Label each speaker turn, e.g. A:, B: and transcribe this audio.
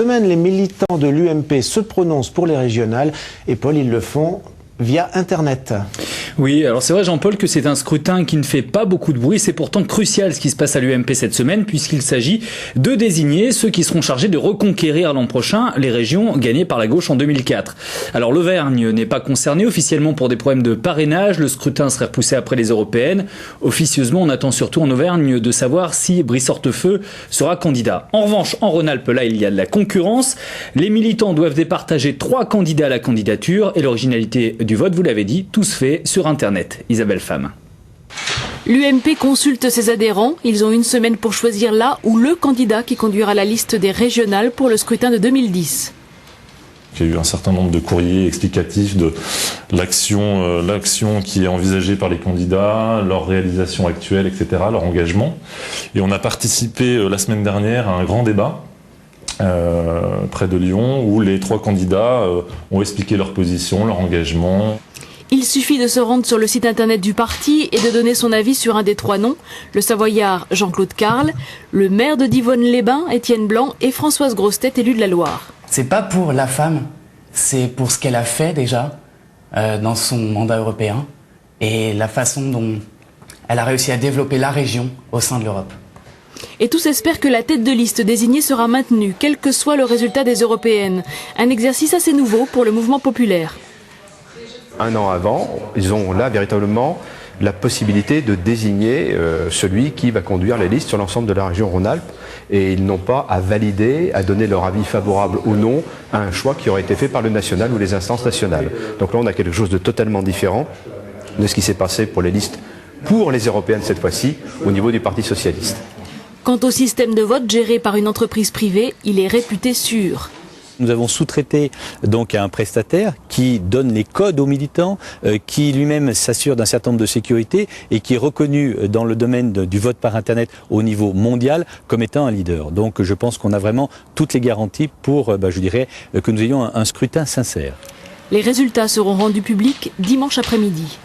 A: Semaine, les militants de l'UMP se prononcent pour les régionales et Paul, ils le font via Internet.
B: Oui, alors c'est vrai Jean-Paul que c'est un scrutin qui ne fait pas beaucoup de bruit. C'est pourtant crucial ce qui se passe à l'UMP cette semaine puisqu'il s'agit de désigner ceux qui seront chargés de reconquérir l'an prochain les régions gagnées par la gauche en 2004. Alors l'Auvergne n'est pas concernée officiellement pour des problèmes de parrainage. Le scrutin serait repoussé après les européennes. Officieusement, on attend surtout en Auvergne de savoir si Brice Hortefeux sera candidat. En revanche, en Rhône-Alpes, là, il y a de la concurrence. Les militants doivent départager 3 candidats à la candidature et l'originalité du vote, vous l'avez dit, tout se fait sur Internet. Isabelle Femme.
C: L'UMP consulte ses adhérents. Ils ont une semaine pour choisir là ou le candidat qui conduira la liste des régionales pour le scrutin de 2010.
D: Il y a eu un certain nombre de courriers explicatifs de l'action qui est envisagée par les candidats, leur réalisation actuelle, etc., leur engagement. Et on a participé la semaine dernière à un grand débat près de Lyon où les 3 candidats ont expliqué leur position, leur engagement.
C: Il suffit de se rendre sur le site internet du parti et de donner son avis sur un des 3 noms, le Savoyard Jean-Claude Carle, le maire de Divonne-les-Bains Étienne Blanc et Françoise Grossetête, élue de la Loire.
E: C'est pas pour la femme, c'est pour ce qu'elle a fait déjà dans son mandat européen et la façon dont elle a réussi à développer la région au sein de l'Europe.
C: Et tous espèrent que la tête de liste désignée sera maintenue, quel que soit le résultat des européennes. Un exercice assez nouveau pour le mouvement populaire.
F: Un an avant, ils ont là véritablement la possibilité de désigner celui qui va conduire les listes sur l'ensemble de la région Rhône-Alpes et ils n'ont pas à valider, à donner leur avis favorable ou non à un choix qui aurait été fait par le national ou les instances nationales. Donc là on a quelque chose de totalement différent de ce qui s'est passé pour les listes pour les européennes cette fois-ci au niveau du Parti socialiste.
C: Quant au système de vote géré par une entreprise privée, il est réputé sûr.
G: Nous avons sous-traité donc à un prestataire qui donne les codes aux militants, qui lui-même s'assure d'un certain nombre de sécurité et qui est reconnu dans le domaine du vote par Internet au niveau mondial comme étant un leader. Donc je pense qu'on a vraiment toutes les garanties pour, je dirais, que nous ayons un scrutin sincère.
C: Les résultats seront rendus publics dimanche après-midi.